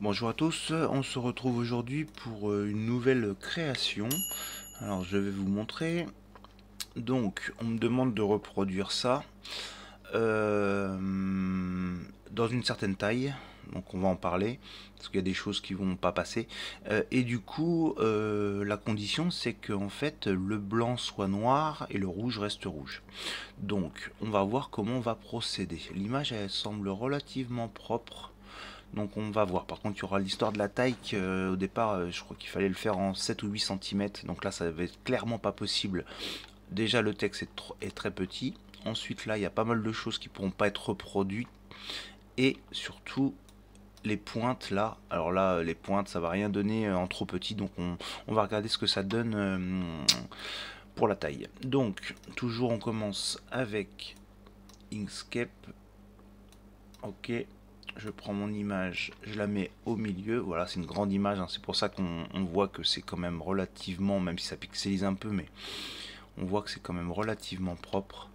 Bonjour à tous, on se retrouve aujourd'hui pour une nouvelle création. Alors je vais vous montrer. Donc on me demande de reproduire ça euh, dans une certaine taille. Donc on va en parler parce qu'il y a des choses qui vont pas passer. Et du coup la condition c'est que en fait le blanc soit noir et le rouge reste rouge. Donc on va voir comment on va procéder. L'image elle semble relativement propre. Donc on va voir. Par contre, il y aura l'histoire de la taille au départ, je crois qu'il fallait le faire en 7 ou 8 cm. Donc là, ça va être clairement pas possible. Déjà, le texte est très petit. Ensuite, là, il y a pas mal de choses qui pourront pas être reproduites. Et surtout, les pointes là. Alors là, les pointes, ça va rien donner en trop petit. Donc on va regarder ce que ça donne pour la taille. Donc, toujours, on commence avec Inkscape. Ok. Je prends mon image, je la mets au milieu. Voilà, c'est une grande image, hein. C'est pour ça qu'on voit que c'est quand même relativement, même si ça pixelise un peu, mais on voit que c'est quand même relativement propre.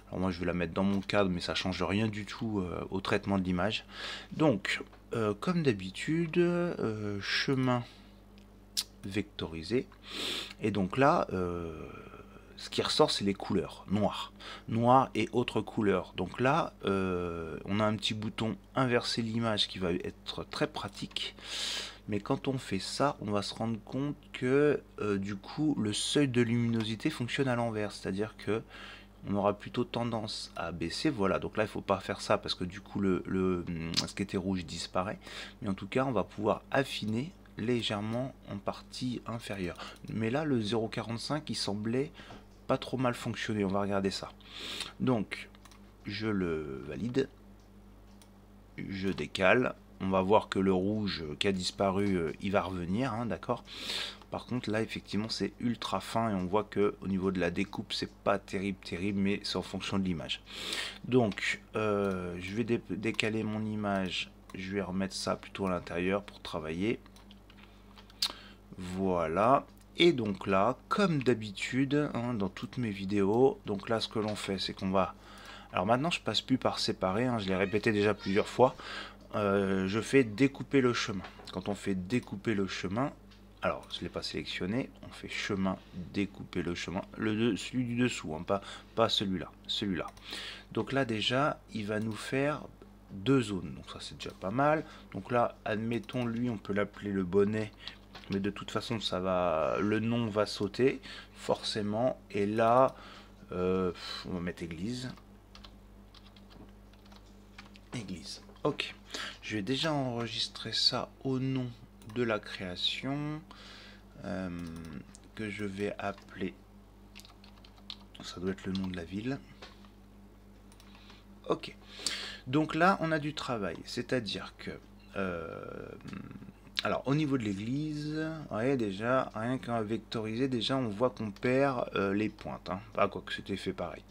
Alors moi je vais la mettre dans mon cadre, mais ça change rien du tout au traitement de l'image. Donc, comme d'habitude, chemin vectorisé. Et donc là, ce qui ressort, c'est les couleurs, noir et autres couleurs. Donc là, on a un petit bouton inverser l'image qui va être très pratique. Mais quand on fait ça, on va se rendre compte que du coup, le seuil de luminosité fonctionne à l'envers. C'est-à-dire que on aura plutôt tendance à baisser. Voilà, donc là, il ne faut pas faire ça parce que du coup, ce qui était rouge disparaît. Mais en tout cas, on va pouvoir affiner légèrement en partie inférieure. Mais là, le 0,45, il semblait pas trop mal fonctionner. On va regarder ça. Donc, je le valide. Je décale. On va voir que le rouge qui a disparu, il va revenir, hein, d'accord. Par contre, là, effectivement, c'est ultra fin et on voit que au niveau de la découpe, c'est pas terrible, mais c'est en fonction de l'image. Donc, je vais décaler mon image. Je vais remettre ça plutôt à l'intérieur pour travailler. Voilà. Et donc là, comme d'habitude, hein, dans toutes mes vidéos, donc là, ce que l'on fait, c'est qu'on va... Alors maintenant, je passe plus par séparer, hein, je l'ai répété déjà plusieurs fois. Je fais découper le chemin. Quand on fait découper le chemin, alors je ne l'ai pas sélectionné, on fait chemin, découper le chemin, celui du dessous, hein, pas celui-là, celui-là. Donc là déjà, il va nous faire deux zones, donc ça c'est déjà pas mal. Donc là, admettons lui, on peut l'appeler le bonnet, mais de toute façon ça va, le nom va sauter forcément. Et là, on va mettre église. Église. Ok. Je vais déjà enregistrer ça au nom de la création que je vais appeler. Ça doit être le nom de la ville. Ok. Donc là, on a du travail. C'est-à-dire que... alors, au niveau de l'église, ouais, déjà, rien qu'à vectoriser, déjà, on voit qu'on perd les pointes. Hein. Pas quoi que c'était fait pareil.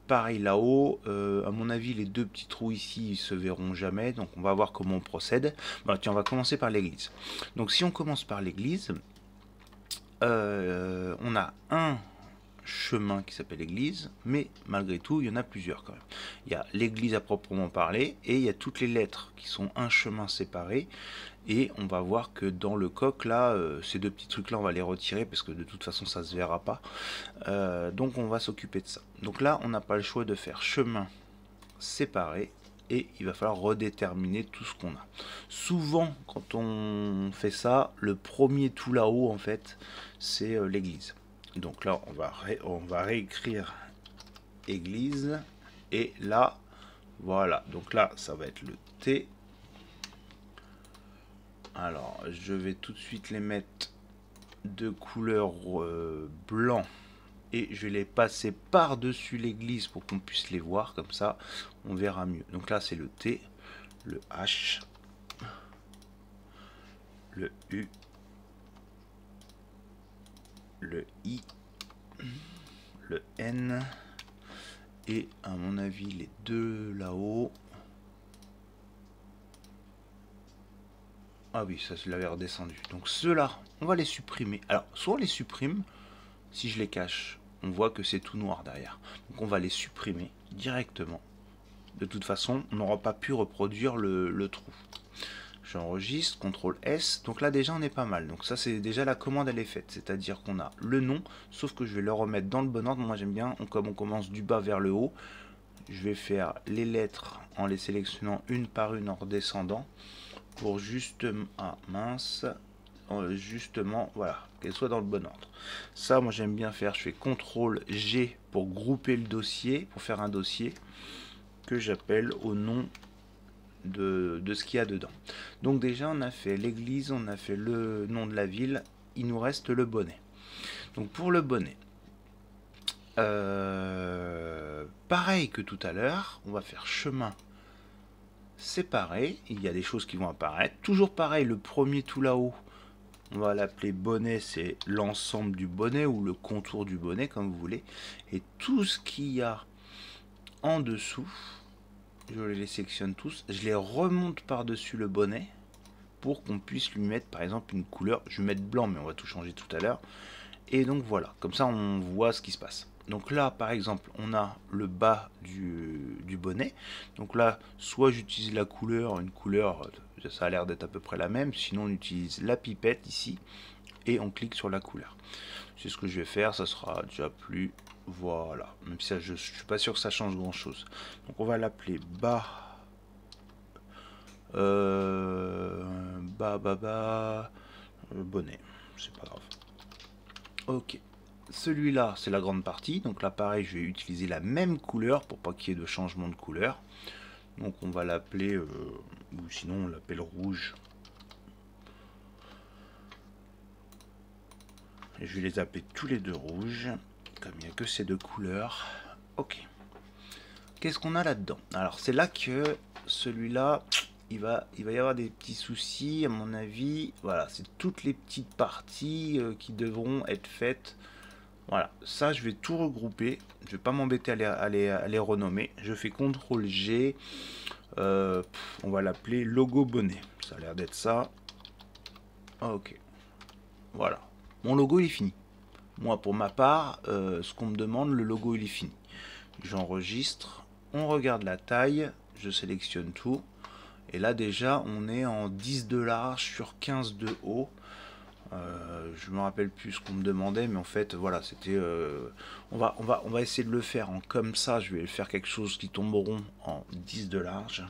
Pareil là-haut, à mon avis, les deux petits trous ici, ils se verront jamais. Donc, on va voir comment on procède. Bon, tiens, on va commencer par l'église. Donc, si on commence par l'église, on a un chemin qui s'appelle église, mais malgré tout, il y en a plusieurs quand même. Il y a l'église à proprement parler, et il y a toutes les lettres qui sont un chemin séparé. Et on va voir que dans le coq, là, ces deux petits trucs-là, on va les retirer parce que de toute façon, ça se verra pas. Donc, on va s'occuper de ça. Donc là, on n'a pas le choix de faire chemin séparé et il va falloir redéterminer tout ce qu'on a. Souvent, quand on fait ça, le premier tout là-haut, en fait, c'est l'église. Donc là, on va réécrire église. Et là, voilà. Donc là, ça va être le T. Alors, je vais tout de suite les mettre de couleur blanc. Et je vais les passer par-dessus l'église pour qu'on puisse les voir. Comme ça, on verra mieux. Donc là, c'est le T, le H, le U, le I, le N. Et à mon avis, les deux là-haut. Ah oui, ça je l'avais redescendu. Donc ceux-là, on va les supprimer. Alors, soit on les supprime, si je les cache, on voit que c'est tout noir derrière. Donc on va les supprimer directement. De toute façon, on n'aura pas pu reproduire le trou. j'enregistre, CTRL S, donc là déjà on est pas mal, donc ça c'est déjà la commande elle est faite, c'est-à-dire qu'on a le nom, sauf que je vais le remettre dans le bon ordre. Moi j'aime bien, comme on commence du bas vers le haut, je vais faire les lettres en les sélectionnant une par une en redescendant, pour justement, ah mince, justement, voilà, qu'elle soit dans le bon ordre. Ça moi j'aime bien faire, je fais CTRL G pour grouper le dossier, pour faire un dossier que j'appelle au nom de ce qu'il y a dedans. Donc déjà on a fait l'église, on a fait le nom de la ville, il nous reste le bonnet. Donc pour le bonnet, pareil que tout à l'heure, on va faire chemin séparé, il y a des choses qui vont apparaître, toujours pareil, le premier tout là-haut, on va l'appeler bonnet, c'est l'ensemble du bonnet ou le contour du bonnet comme vous voulez, et tout ce qu'il y a en dessous, je les sélectionne tous, je les remonte par-dessus le bonnet pour qu'on puisse lui mettre par exemple une couleur. Je vais mettre blanc, mais on va tout changer tout à l'heure. Et donc voilà, comme ça on voit ce qui se passe. Donc là par exemple on a le bas du bonnet. Donc là soit j'utilise la couleur, une couleur, ça a l'air d'être à peu près la même, sinon on utilise la pipette ici et on clique sur la couleur. C'est ce que je vais faire, ça sera déjà plus, voilà, même si ça, je suis pas sûr que ça change grand chose. Donc on va l'appeler bas, bonnet, c'est pas grave. Ok, celui-là c'est la grande partie, donc là pareil je vais utiliser la même couleur pour pas qu'il y ait de changement de couleur. Donc on va l'appeler, ou sinon on l'appelle rouge. Et je vais les appeler tous les deux rouges, comme il n'y a que ces deux couleurs. Ok. Qu'est-ce qu'on a là-dedans? Alors c'est là que celui-là, il va y avoir des petits soucis à mon avis. Voilà, c'est toutes les petites parties qui devront être faites. Voilà, ça je vais tout regrouper. Je vais pas m'embêter à les renommer. Je fais CTRL G. On va l'appeler logo bonnet. Ça a l'air d'être ça. Ok. Voilà. Mon logo il est fini. Moi pour ma part, ce qu'on me demande, le logo il est fini. J'enregistre. On regarde la taille. Je sélectionne tout. Et là déjà on est en 10 de large sur 15 de haut. Je me rappelle plus ce qu'on me demandait, mais en fait voilà, c'était on va essayer de le faire en comme ça. Je vais faire quelque chose qui tomberont en 10 de large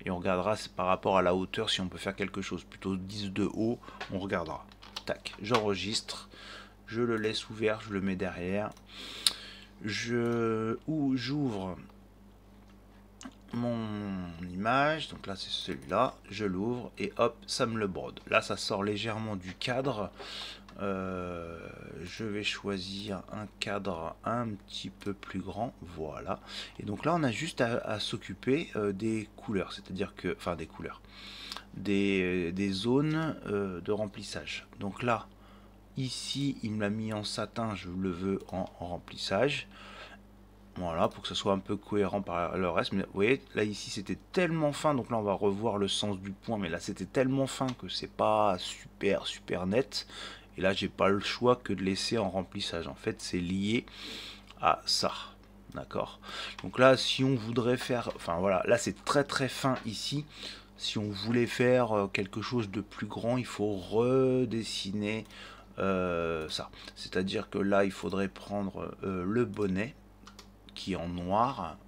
et on regardera par rapport à la hauteur si on peut faire quelque chose. Plutôt 10 de haut, on regardera. Tac, j'enregistre, je le laisse ouvert, je le mets derrière, j'ouvre mon image, donc là c'est celui-là, je l'ouvre et hop, ça me le brode. Là ça sort légèrement du cadre. Je vais choisir un cadre un petit peu plus grand, voilà. Et donc là on a juste à s'occuper des couleurs, c'est-à-dire que, enfin des couleurs, des zones de remplissage. Donc là, ici il me l'a mis en satin, je le veux en remplissage. Voilà, pour que ce soit un peu cohérent par le reste. Mais vous voyez, là ici c'était tellement fin, donc là on va revoir le sens du point, mais là c'était tellement fin que c'est pas super net. Et là j'ai pas le choix que de laisser en remplissage. En fait c'est lié à ça. D'accord. Donc là si on voudrait faire, enfin voilà, là c'est très fin ici. Si on voulait faire quelque chose de plus grand, il faut redessiner ça. C'est-à-dire que là il faudrait prendre le bonnet qui est en noir,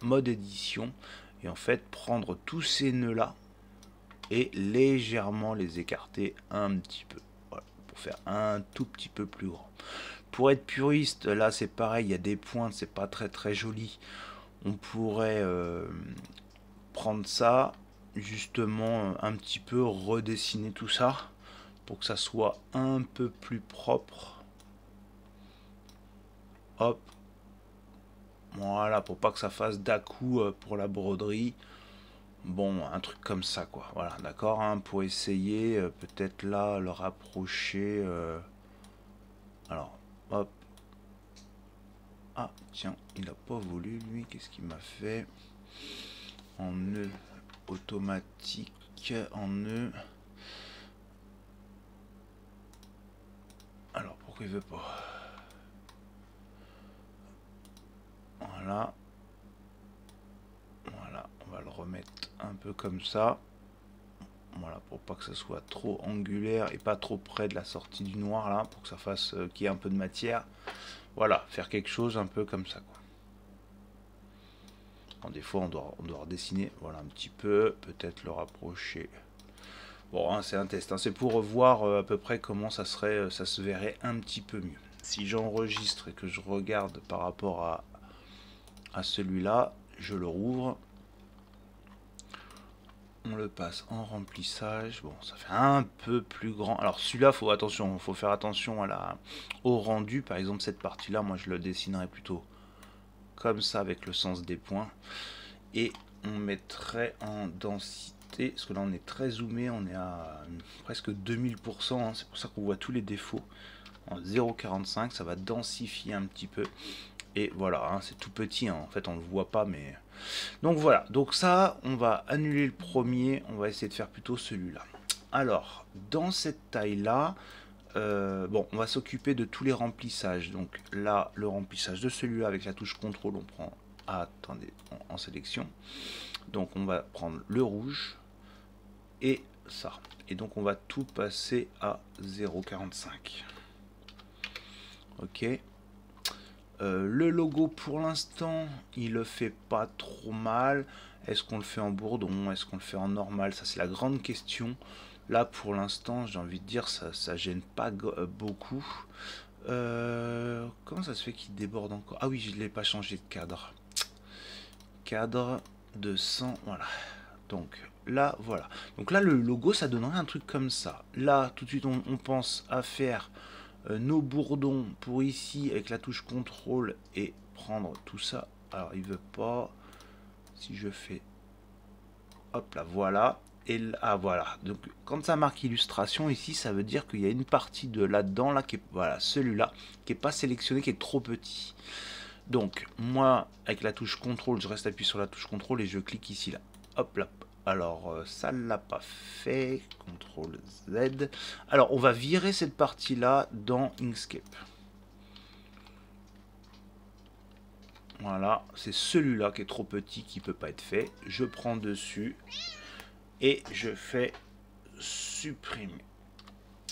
mode édition, et en fait prendre tous ces nœuds là et légèrement les écarter un petit peu, voilà, pour faire un tout petit peu plus grand. Pour être puriste, là c'est pareil, il y a des pointes, c'est pas très joli. On pourrait prendre ça, justement un petit peu redessiner tout ça pour que ça soit un peu plus propre. Hop, voilà, pour pas que ça fasse d'à-coup pour la broderie. Bon, un truc comme ça, quoi. Voilà, d'accord, hein, pour essayer, peut-être là, le rapprocher. Alors, hop. Ah, tiens, il a pas voulu, lui. Qu'est-ce qu'il m'a fait? En nœud automatique, en nœud. Alors, pourquoi il veut pas? Voilà. Voilà, on va le remettre un peu comme ça. Voilà, pour pas que ça soit trop angulaire et pas trop près de la sortie du noir là, pour que ça fasse qu'il y ait un peu de matière. Voilà, faire quelque chose un peu comme ça, quoi. Alors, des fois on doit redessiner, voilà, un petit peu, peut-être le rapprocher. Bon, hein, c'est un test, hein, c'est pour voir à peu près comment ça serait, ça se verrait un petit peu mieux. Si j'enregistre et que je regarde par rapport à celui-là, je le rouvre. On le passe en remplissage. Bon, ça fait un peu plus grand. Alors celui-là, faut faire attention au rendu. Par exemple, cette partie-là, moi je le dessinerais plutôt comme ça avec le sens des points. Et on mettrait en densité, parce que là on est très zoomé, on est à presque 2000%, hein, c'est pour ça qu'on voit tous les défauts. En 0,45, ça va densifier un petit peu. Et voilà, hein, c'est tout petit, hein, en fait on le voit pas, mais... Donc voilà, donc ça, on va annuler le premier, on va essayer de faire plutôt celui-là. Alors, dans cette taille-là, bon, on va s'occuper de tous les remplissages. Donc là, le remplissage de celui-là avec la touche contrôle, on prend... Ah, attendez, en sélection. Donc on va prendre le rouge et ça. Et donc on va tout passer à 0,45. Ok. Le logo pour l'instant il le fait pas trop mal. Est-ce qu'on le fait en bourdon, est-ce qu'on le fait en normal? Ça c'est la grande question. Là pour l'instant j'ai envie de dire ça gêne pas beaucoup. Comment ça se fait qu'il déborde encore? Ah oui, je ne l'ai pas changé de cadre. Cadre de 100, voilà. Donc là voilà. Donc là le logo ça donnerait un truc comme ça. Là tout de suite on pense à faire nos bourdons pour ici avec la touche contrôle et prendre tout ça. Alors il veut pas. Si je fais hop là, voilà. Et là, ah, voilà. Donc quand ça marque illustration ici, ça veut dire qu'il y a une partie de là-dedans là qui est, voilà, celui-là qui est pas sélectionné, qui est trop petit. Donc moi avec la touche contrôle, je reste appuyé sur la touche contrôle et je clique ici là. Hop là. Alors ça l'a pas fait. CTRL Z. Alors on va virer cette partie là dans Inkscape. Voilà, c'est celui-là qui est trop petit, qui peut pas être fait. Je prends dessus et je fais supprimer.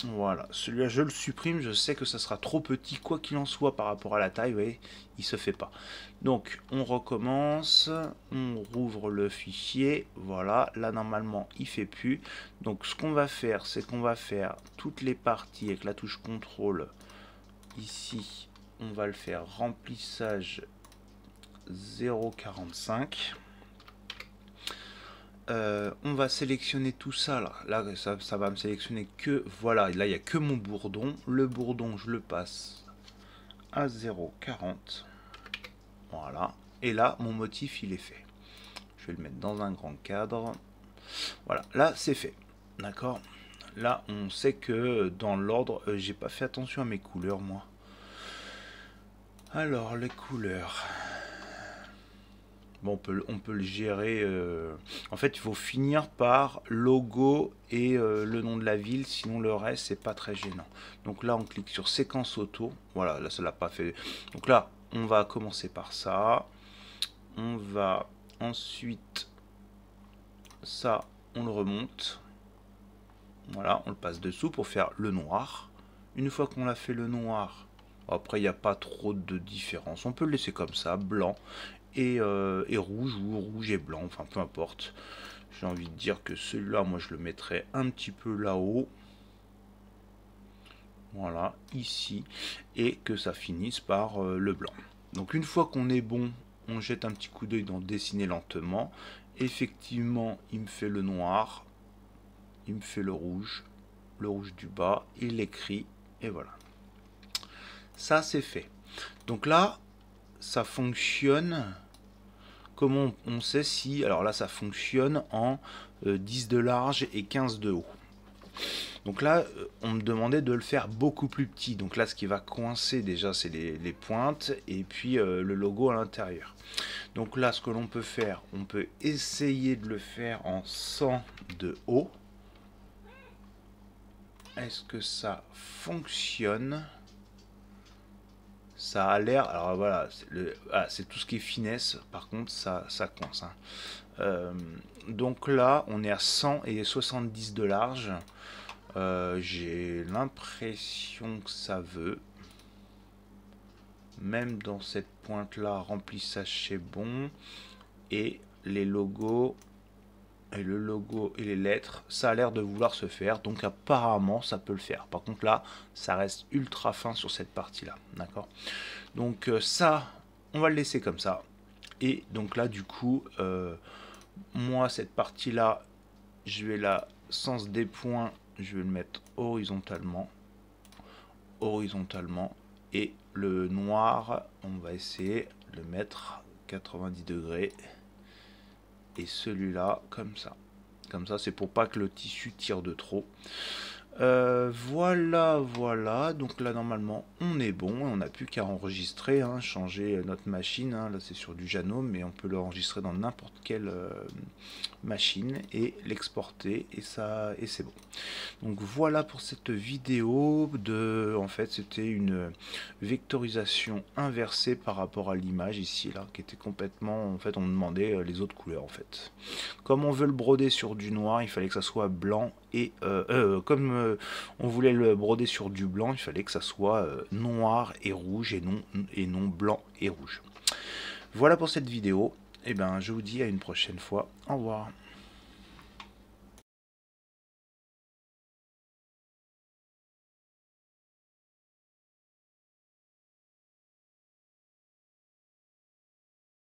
Voilà, celui-là je le supprime, je sais que ça sera trop petit, quoi qu'il en soit par rapport à la taille, vous voyez, il se fait pas. Donc on recommence, on rouvre le fichier, voilà, là normalement il fait plus. Donc ce qu'on va faire, c'est qu'on va faire toutes les parties avec la touche contrôle, ici, on va le faire remplissage 0,45. On va sélectionner tout ça là, ça va me sélectionner que, voilà, là il n'y a que mon bourdon. Le bourdon je le passe à 0,40, voilà, et là mon motif il est fait. Je vais le mettre dans un grand cadre, voilà, là c'est fait, d'accord. Là on sait que dans l'ordre, j'ai pas fait attention à mes couleurs moi. Alors les couleurs, bon, on peut le gérer. En fait, il faut finir par logo et le nom de la ville, sinon le reste, c'est pas très gênant. Donc là, on clique sur séquence auto. Voilà, là, ça l'a pas fait. Donc là, on va commencer par ça. On va ensuite, ça, on le remonte. Voilà, on le passe dessous pour faire le noir. Une fois qu'on a fait le noir, après, il n'y a pas trop de différence. On peut le laisser comme ça, blanc. Et rouge ou rouge et blanc, enfin peu importe. J'ai envie de dire que celui-là, moi je le mettrais un petit peu là-haut, voilà, ici, et que ça finisse par le blanc. Donc une fois qu'on est bon, on jette un petit coup d'œil dans dessiner lentement. Effectivement, il me fait le noir, il me fait le rouge du bas, il écrit, et voilà. Ça c'est fait. Donc là, ça fonctionne. Comment on sait si... Alors là, ça fonctionne en 10 de large et 15 de haut. Donc là, on me demandait de le faire beaucoup plus petit. Donc là, ce qui va coincer déjà, c'est les pointes et puis le logo à l'intérieur. Donc là, ce que l'on peut faire, on peut essayer de le faire en 100 de haut. Est-ce que ça fonctionne ? Ça a l'air, alors voilà, c'est tout ce qui est finesse, par contre ça coince, hein. Donc là, on est à 100 et 70 de large. J'ai l'impression que ça veut. Même dans cette pointe-là, remplissage c'est bon. Et les logos, et le logo et les lettres, ça a l'air de vouloir se faire. Donc apparemment, ça peut le faire. Par contre là, ça reste ultra fin sur cette partie-là. D'accord? Donc ça, on va le laisser comme ça. Et donc là, du coup, moi, cette partie-là, je vais la sens des points, je vais le mettre horizontalement. Et le noir, on va essayer de le mettre 90 degrés. Et celui-là, comme ça. Comme ça, c'est pour pas que le tissu tire de trop. Voilà. Donc là, normalement, on est bon. On n'a plus qu'à enregistrer, hein, changer notre machine. Hein. Là, c'est sur du Janome, mais on peut l'enregistrer dans n'importe quelle machine et l'exporter. Et c'est bon. Donc voilà pour cette vidéo. En fait, c'était une vectorisation inversée par rapport à l'image ici, là, qui était complètement... En fait, on demandait les autres couleurs, en fait. Comme on veut le broder sur du noir, il fallait que ça soit blanc et comme on voulait le broder sur du blanc, il fallait que ça soit noir et rouge et non blanc et rouge. Voilà pour cette vidéo. Et ben, je vous dis à une prochaine fois. Au revoir.